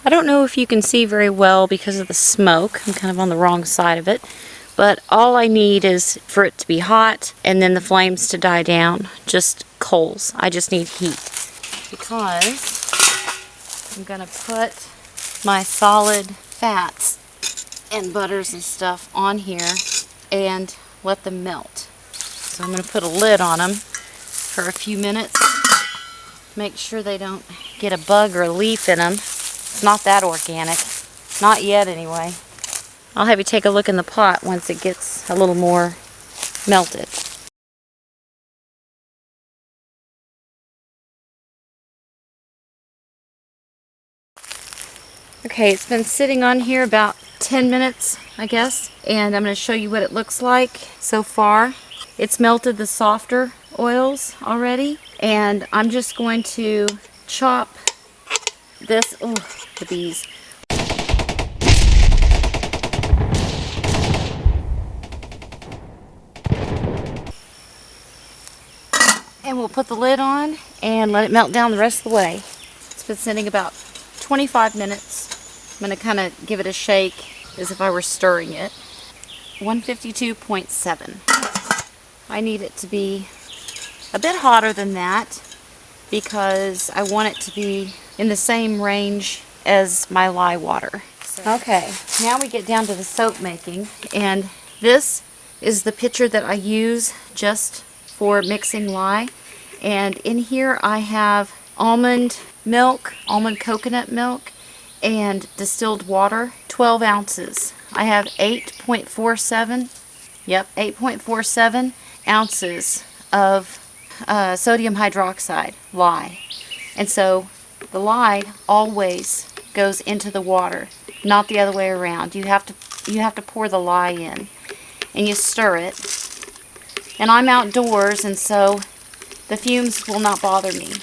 I don't know if you can see very well because of the smoke. I'm kind of on the wrong side of it. But all I need is for it to be hot and then the flames to die down. Just coals. I just need heat. Because I'm going to put my solid fats and butters and stuff on here and let them melt. So I'm going to put a lid on them for a few minutes. Make sure they don't get a bug or a leaf in them. It's not that organic. Not yet anyway. I'll have you take a look in the pot once it gets a little more melted. Okay, it's been sitting on here about 10 minutes, I guess, and I'm going to show you what it looks like so far. It's melted the softer oils already, and I'm just going to chop this, oh, the bees. And we'll put the lid on and let it melt down the rest of the way. It's been sitting about 25 minutes. I'm going to kind of give it a shake as if I were stirring it. 152.7. I need it to be a bit hotter than that because I want it to be in the same range as my lye water. Okay, now we get down to the soap making, and this is the pitcher that I use just for mixing lye. And in here I have almond milk, almond coconut milk, and distilled water, 12 ounces. I have 8.47 ounces of sodium hydroxide lye. And so the lye always goes into the water, not the other way around. You have to pour the lye in, and you stir it. And I'm outdoors, and so the fumes will not bother me.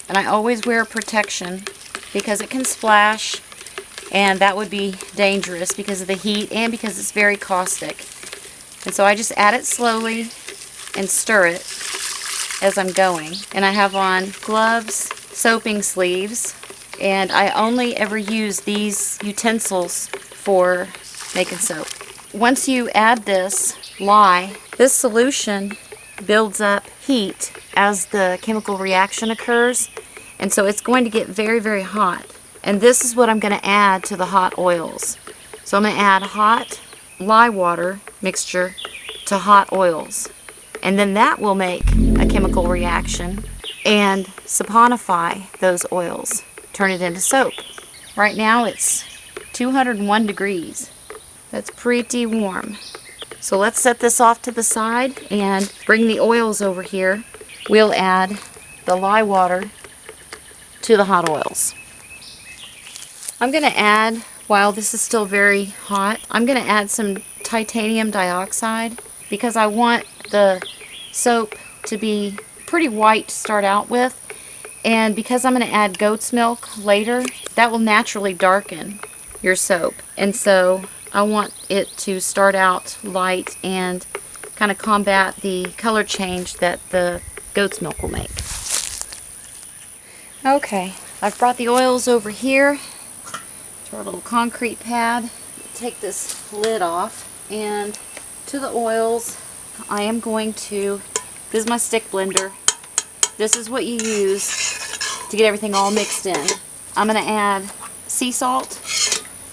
And I always wear protection because it can splash, and that would be dangerous because of the heat and because it's very caustic. And so I just add it slowly and stir it as I'm going. And I have on gloves, soaping sleeves, and I only ever use these utensils for making soap. Once you add this lye, this solution builds up heat as the chemical reaction occurs, and so it's going to get very, very hot. And this is what I'm going to add to the hot oils. So I'm going to add hot lye water mixture to hot oils, and then that will make a chemical reaction and saponify those oils, turn it into soap. Right now it's 201 degrees. That's pretty warm. So let's set this off to the side and bring the oils over here. We'll add the lye water to the hot oils. I'm going to add, while this is still very hot, I'm going to add some titanium dioxide because I want the soap to be pretty white to start out with. And because I'm going to add goat's milk later, that will naturally darken your soap. And so I want it to start out light and kind of combat the color change that the goat's milk will make. Okay, I've brought the oils over here to our little concrete pad. Take this lid off, and to the oils I am going to, this is my stick blender. This is what you use to get everything all mixed in. I'm going to add sea salt,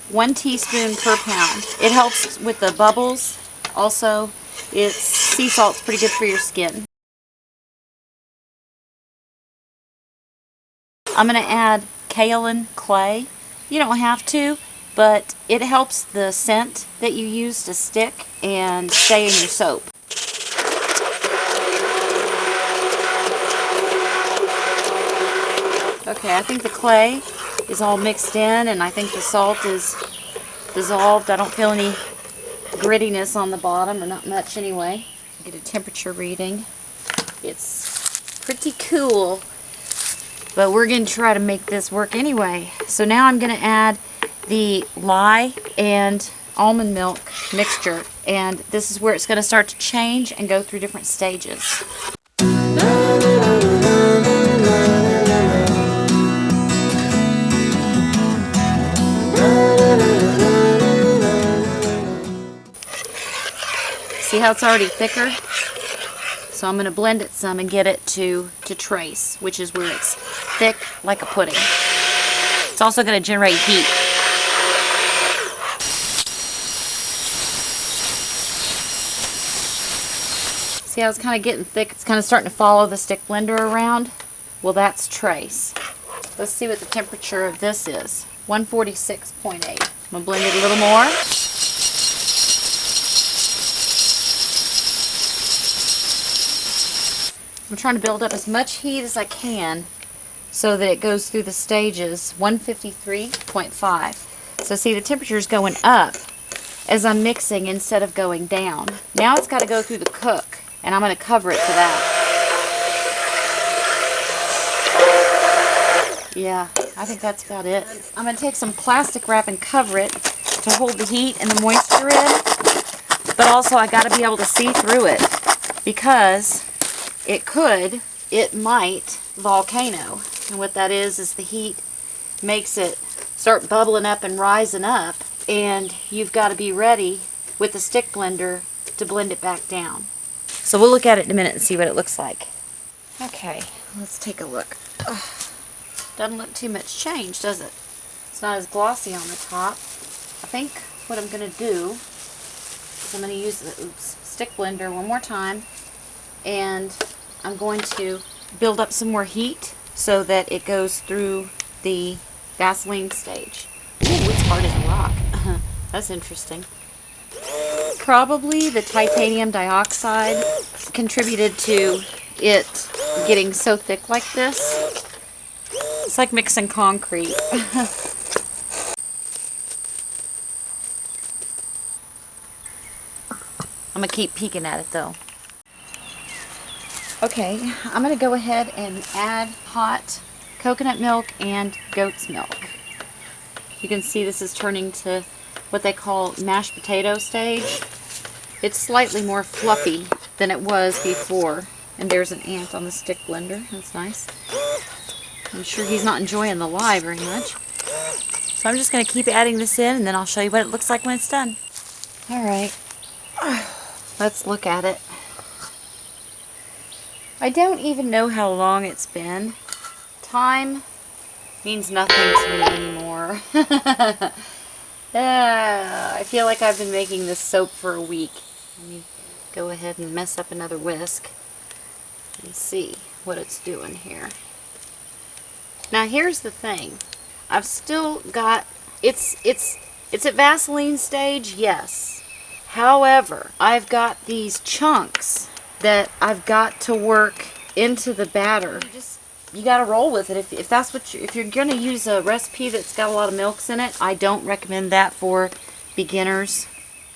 1 teaspoon per pound. It helps with the bubbles. Also, sea salt's pretty good for your skin. I'm going to add kaolin clay. You don't have to, but it helps the scent that you use to stick and stay in your soap. Okay, I think the clay is all mixed in, and I think the salt is dissolved. I don't feel any grittiness on the bottom, or not much anyway. Get a temperature reading. It's pretty cool, but we're going to try to make this work anyway. So now I'm going to add the lye and almond milk mixture, and this is where it's going to start to change and go through different stages. See how it's already thicker? So I'm going to blend it some and get it to trace, which is where it's thick like a pudding. It's also going to generate heat. See how it's kind of getting thick? It's kind of starting to follow the stick blender around. Well, that's trace. Let's see what the temperature of this is. 146.8. I'm going to blend it a little more. I'm trying to build up as much heat as I can so that it goes through the stages. 153.5. So see, the temperature is going up as I'm mixing instead of going down. Now it's got to go through the cook, and I'm going to cover it for that. Yeah, I think that's about it. I'm going to take some plastic wrap and cover it to hold the heat and the moisture in. But also I got to be able to see through it, because it might volcano. And what that is the heat makes it start bubbling up and rising up. And you've got to be ready with the stick blender to blend it back down. So we'll look at it in a minute and see what it looks like. Okay, let's take a look. Ugh. Doesn't look too much change, does it? It's not as glossy on the top. I think what I'm going to do is I'm going to use the stick blender one more time, and I'm going to build up some more heat so that it goes through the Vaseline stage. Ooh, it's hard as a rock. That's interesting. Probably the titanium dioxide contributed to it getting so thick like this. It's like mixing concrete. I'm going to keep peeking at it though. Okay, I'm going to go ahead and add hot coconut milk and goat's milk. You can see this is turning to what they call mashed potato stage. It's slightly more fluffy than it was before. And there's an ant on the stick blender. That's nice. I'm sure he's not enjoying the lye very much. So I'm just going to keep adding this in, and then I'll show you what it looks like when it's done. Alright, let's look at it. I don't even know how long it's been. Time means nothing to me anymore. I feel like I've been making this soap for a week. Let me go ahead and mess up another whisk and see what it's doing here. Now here's the thing. I've still got, it's at Vaseline stage, yes. However, I've got these chunks that I've got to work into the batter. You gotta roll with it. If that's what if you're gonna use a recipe that's got a lot of milks in it, I don't recommend that for beginners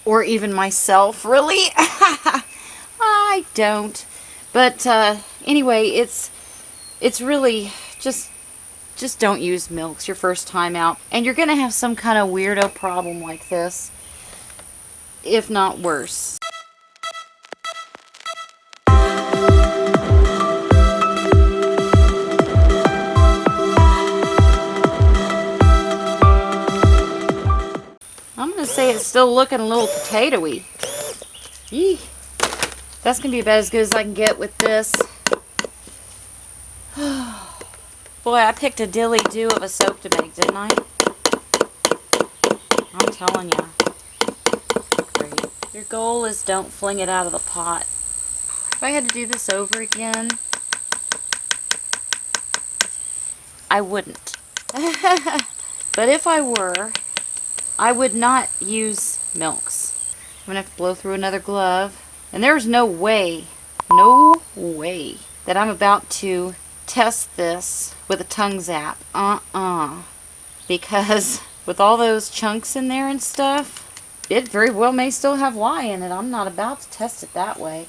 or even myself, really. I don't. But anyway, it's really just don't use milks your first time out, and you're gonna have some kind of weirdo problem like this, if not worse. I'm gonna say it's still looking a little potatoey. Yee. That's gonna be about as good as I can get with this. Boy, I picked a dilly-do of a soap to make, didn't I? I'm telling you. Great. Your goal is don't fling it out of the pot. If I had to do this over again, I wouldn't. But if I were, I would not use milks. I'm going to have to blow through another glove. And there's no way that I'm about to test this with a tongue zap. Because with all those chunks in there and stuff, it very well may still have lye in it. I'm not about to test it that way.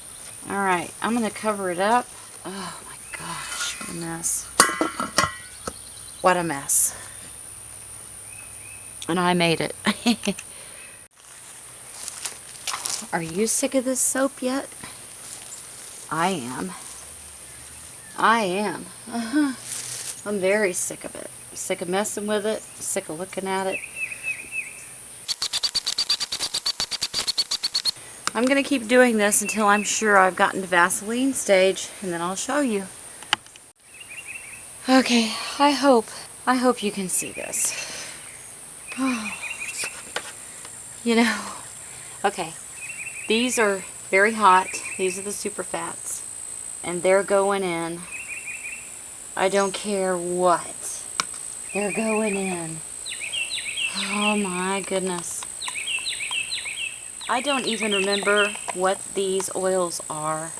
Alright, I'm going to cover it up. Oh my gosh, what a mess. What a mess. And I made it. Are you sick of this soap yet? I am. I am. I'm very sick of it. Sick of messing with it. Sick of looking at it. I'm going to keep doing this until I'm sure I've gotten to Vaseline stage, and then I'll show you. Okay, I hope you can see this. You know, okay, these are very hot. These are the Superfats, and they're going in. I don't care what. They're going in. Oh my goodness. I don't even remember what these oils are.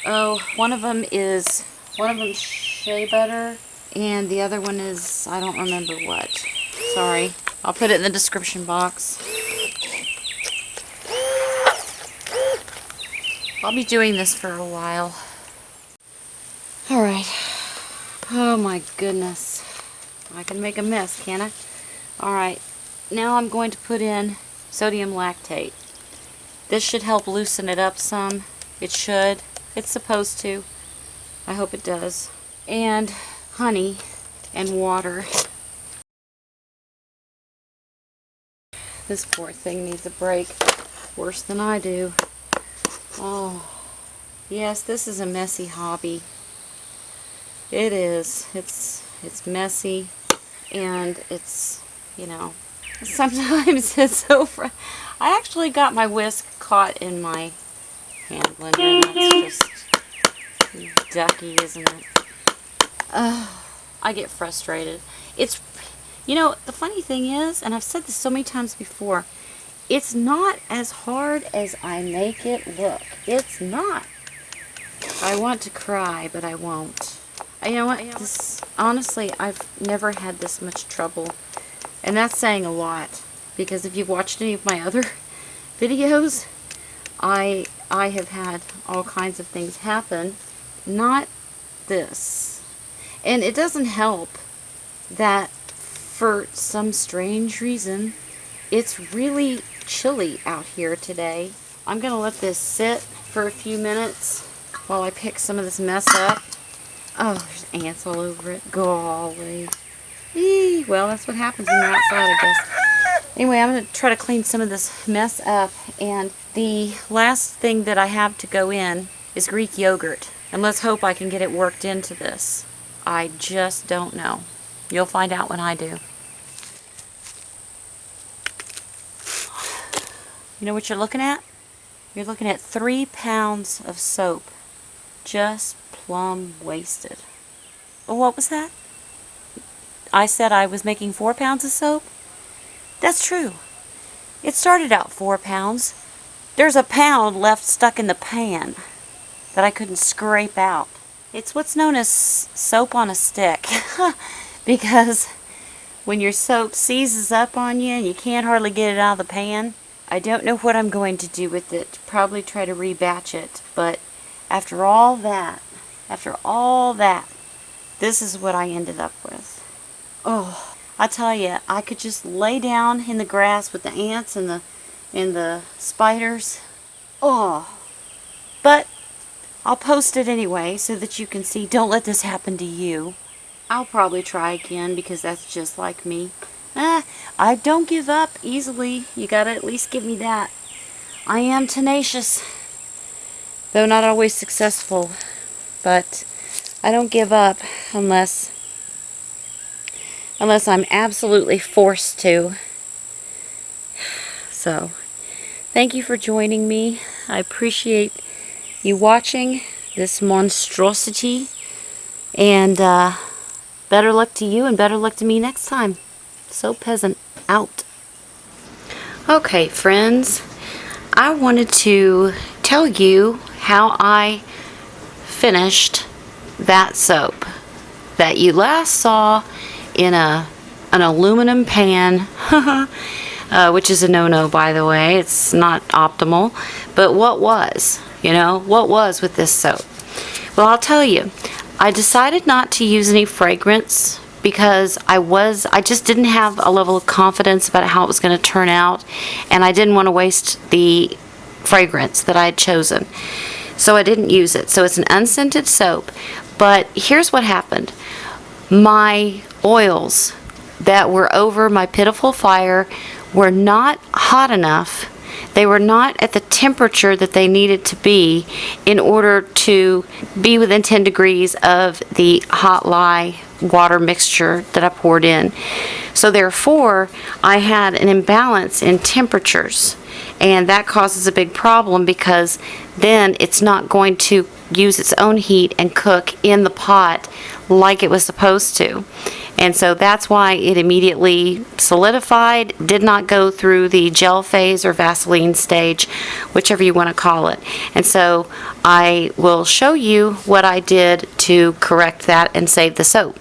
Oh, one of them shea butter, and the other one is, I don't remember what. Sorry. I'll put it in the description box. I'll be doing this for a while. Alright. Oh my goodness. I can make a mess, can I? Alright. Now I'm going to put in sodium lactate. This should help loosen it up some. It should. It's supposed to. I hope it does. And honey and water. This poor thing needs a break. Worse than I do. Oh, yes, this is a messy hobby. It is. It's messy, and it's, you know, sometimes it's so I actually got my whisk caught in my hand blender. That's just ducky, isn't it? I get frustrated. It's, you know, the funny thing is, and I've said this so many times before, it's not as hard as I make it look. It's not. I want to cry, but I won't. You know what? This, honestly, I've never had this much trouble. And that's saying a lot. Because if you've watched any of my other videos, I have had all kinds of things happen. Not this. And it doesn't help that for some strange reason, it's really chilly out here today. I'm going to let this sit for a few minutes while I pick some of this mess up. Oh, there's ants all over it. Golly. Eee, well, that's what happens when you're outside, I guess. Anyway, I'm going to try to clean some of this mess up. And the last thing that I have to go in is Greek yogurt. And let's hope I can get it worked into this. I just don't know. You'll find out when I do. You know what you're looking at? You're looking at 3 pounds of soap. Just plumb wasted. Well, what was that? I said I was making 4 pounds of soap? That's true. It started out 4 pounds. There's a pound left stuck in the pan that I couldn't scrape out. It's what's known as soap on a stick. Because when your soap seizes up on you and you can't hardly get it out of the pan, I don't know what I'm going to do with it. Probably try to rebatch it. But after all that, this is what I ended up with. Oh, I tell you, I could just lay down in the grass with the ants and the spiders. Oh, but I'll post it anyway so that you can see. Don't let this happen to you. I'll probably try again because that's just like me. I don't give up easily. You gotta at least give me that. I am tenacious, though not always successful, but I don't give up unless I'm absolutely forced to. So, thank you for joining me. I appreciate you watching this monstrosity, and better luck to you and better luck to me next time. Soap Peasant out. Okay, friends, I wanted to tell you how I finished that soap that you last saw in an aluminum pan, which is a no-no, by the way. It's not optimal. But what was? You know, what was with this soap? Well, I'll tell you. I decided not to use any fragrance because I just didn't have a level of confidence about how it was going to turn out, and I didn't want to waste the fragrance that I had chosen. So I didn't use it. So it's an unscented soap. But here's what happened. My oils that were over my pitiful fire were not hot enough they were not at the temperature that they needed to be in order to be within 10 degrees of the hot lye water mixture that I poured in. So therefore, I had an imbalance in temperatures, and that causes a big problem because then it's not going to use its own heat and cook in the pot like it was supposed to. And so that's why it immediately solidified, did not go through the gel phase or Vaseline stage, whichever you want to call it. And so I will show you what I did to correct that and save the soap.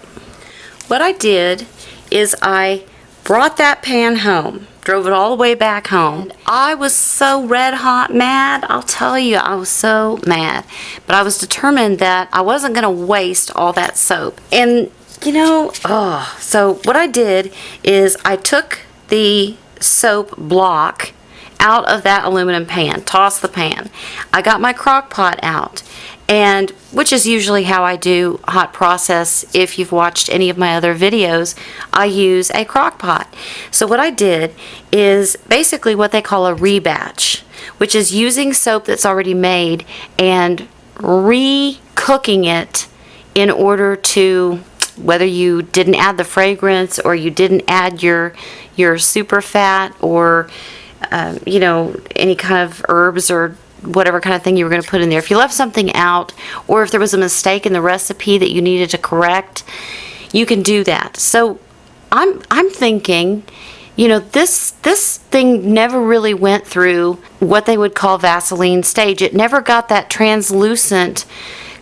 What I did is I brought that pan home, drove it all the way back home. I was so red hot mad, I'll tell you, I was so mad. But I was determined that I wasn't going to waste all that soap. And you know, so what I did is I took the soap block out of that aluminum pan, tossed the pan. I got my crock pot out, and which is usually how I do hot process. If you've watched any of my other videos, I use a crock pot. So what I did is basically what they call a rebatch, which is using soap that's already made and re-cooking it in order to, whether you didn't add the fragrance or you didn't add your Superfat or you know, any kind of herbs or whatever kind of thing you were going to put in there. If you left something out, or if there was a mistake in the recipe that you needed to correct, you can do that. So I'm thinking, you know, this thing never really went through what they would call Vaseline stage. It never got that translucent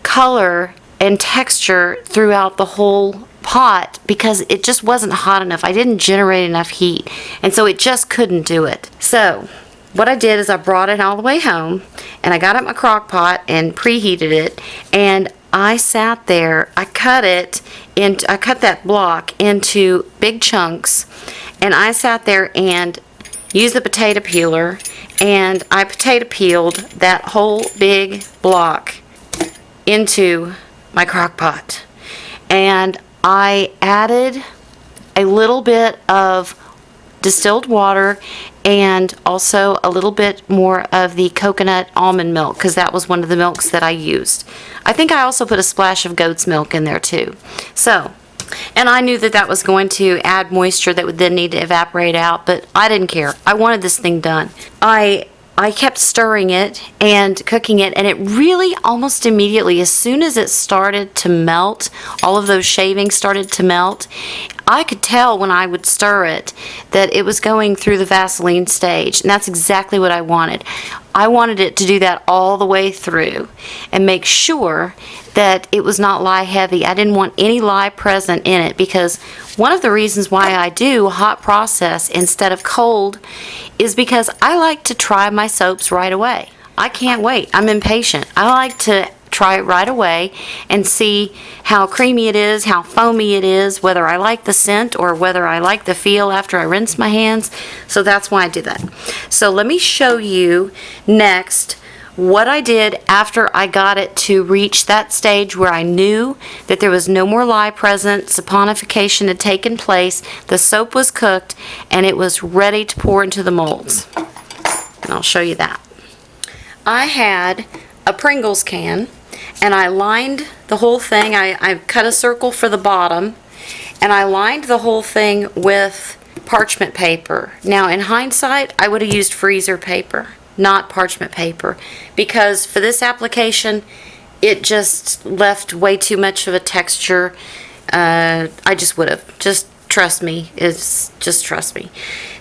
color and texture throughout the whole pot because it just wasn't hot enough. I didn't generate enough heat, and so it just couldn't do it. So what I did is I brought it all the way home, and I got out my crock pot and preheated it, and I sat there. I cut that block into big chunks, and I sat there and used the potato peeler, and I potato peeled that whole big block into my crock pot. And I added a little bit of distilled water and also a little bit more of the coconut almond milk because that was one of the milks that I used. I think I also put a splash of goat's milk in there too. So, and I knew that that was going to add moisture that would then need to evaporate out, but I didn't care. I wanted this thing done. I kept stirring it and cooking it, and it really almost immediately, as soon as it started to melt, all of those shavings started to melt, I could tell when I would stir it that it was going through the Vaseline stage, and that's exactly what I wanted. I wanted it to do that all the way through and make sure that it was not lye heavy. I didn't want any lye present in it because one of the reasons why I do hot process instead of cold is because I like to try my soaps right away. I can't wait. I'm impatient. I like to try it right away and see how creamy it is, how foamy it is, whether I like the scent or whether I like the feel after I rinse my hands. So that's why I do that. So let me show you next what I did after I got it to reach that stage where I knew that there was no more lye present, saponification had taken place, the soap was cooked, and it was ready to pour into the molds. And I'll show you that. I had a Pringles can, and I lined the whole thing. I cut a circle for the bottom, and I lined the whole thing with parchment paper. Now, in hindsight, I would have used freezer paper, not parchment paper, because for this application, it just left way too much of a texture. I just would have. Just trust me. Just trust me.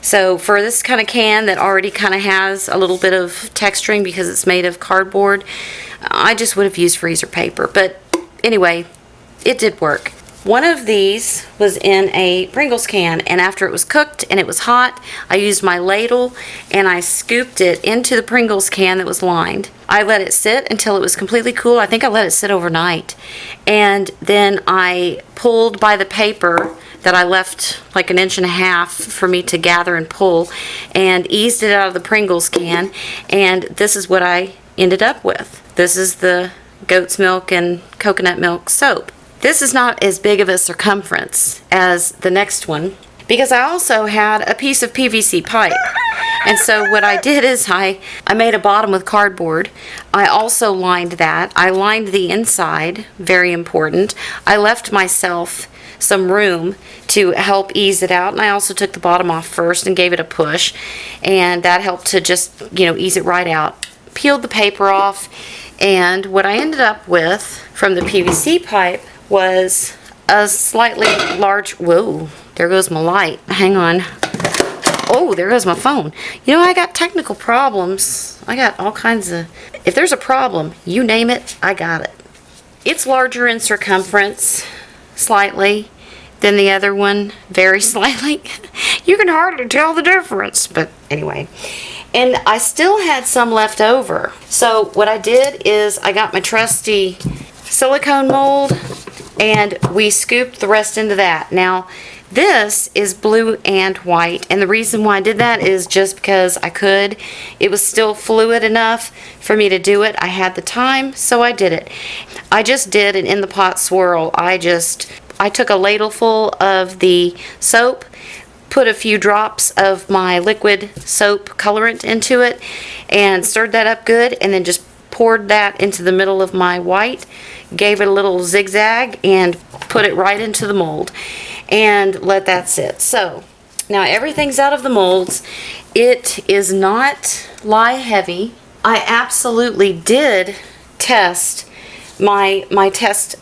So for this kind of can that already kind of has a little bit of texturing because it's made of cardboard, I just would have used freezer paper. But anyway, it did work. One of these was in a Pringles can, and after it was cooked and it was hot, I used my ladle and I scooped it into the Pringles can that was lined. I let it sit until it was completely cool. I think I let it sit overnight. And then I pulled by the paper that I left like 1.5 inches for me to gather and pull, and eased it out of the Pringles can, and this is what I ended up with. This is the goat's milk and coconut milk soap. This is not as big of a circumference as the next one because I also had a piece of PVC pipe, And so what I did is I made a bottom with cardboard. I also lined that. I lined the inside, very important. I left myself some room to help ease it out, and I also took the bottom off first and gave it a push, and that helped to just, you know, ease it right out. Peeled the paper off, and what I ended up with from the PVC pipe was a slightly large, whoa, there goes my light, hang on. Oh, there goes my phone. You know, I got technical problems. I got all kinds of, if there's a problem, you name it, I got it. It's larger in circumference, slightly, than the other one, very slightly. You can hardly tell the difference, but anyway. And I still had some left over. So what I did is I got my trusty silicone mold and we scooped the rest into that. Now, this is blue and white, and the reason why I did that is just because I could. It was still fluid enough for me to do it. I had the time, so I did it. I just did an in the pot swirl. I took a ladleful of the soap, put a few drops of my liquid soap colorant into it, and stirred that up good, and then just poured that into the middle of my white, gave it a little zigzag, and put it right into the mold, and let that sit. So, now everything's out of the molds. It is not lye heavy. I absolutely did test my test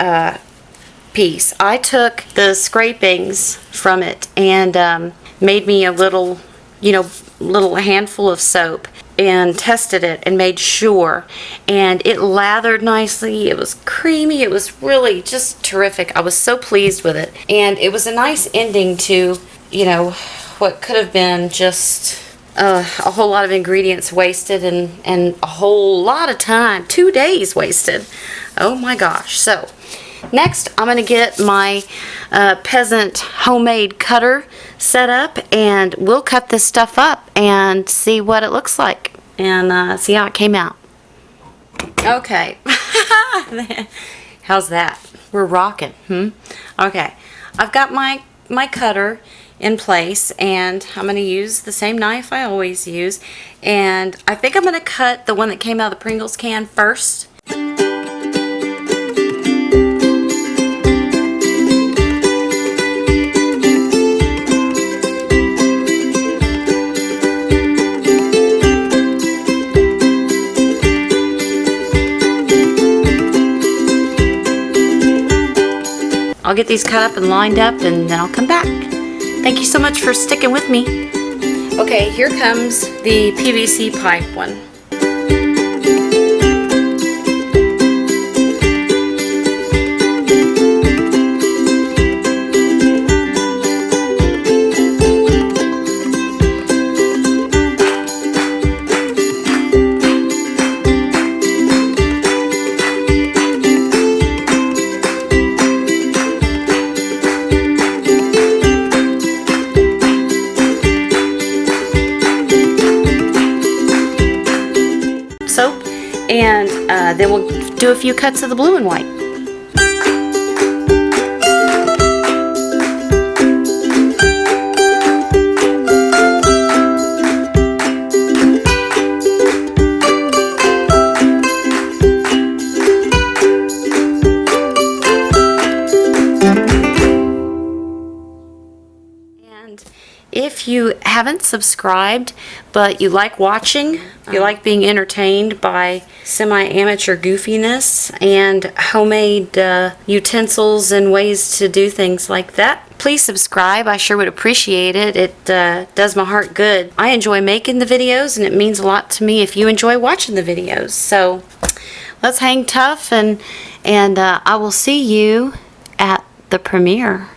piece. I took the scrapings from it and made me a little, little handful of soap and tested it and made sure, and it lathered nicely. It was creamy. It was really just terrific. I was so pleased with it, and it was a nice ending to, what could have been just a whole lot of ingredients wasted and a whole lot of time, 2 days wasted. Oh my gosh. So next, I'm going to get my Peasant homemade cutter set up, and we'll cut this stuff up and see what it looks like and see how it came out. Okay. How's that? We're rocking. Okay. I've got my cutter in place, and I'm going to use the same knife I always use, and I think I'm going to cut the one that came out of the Pringles can first. I'll get these cut up and lined up, and then I'll come back. Thank you so much for sticking with me. Okay, here comes the PVC pipe one. Soap, and then we'll do a few cuts of the blue and white. And if you haven't subscribed, but you like watching, you like being entertained by semi-amateur goofiness and homemade utensils and ways to do things like that, please subscribe. I sure would appreciate it. It does my heart good. I enjoy making the videos, and it means a lot to me if you enjoy watching the videos. So let's hang tough, and I will see you at the premiere.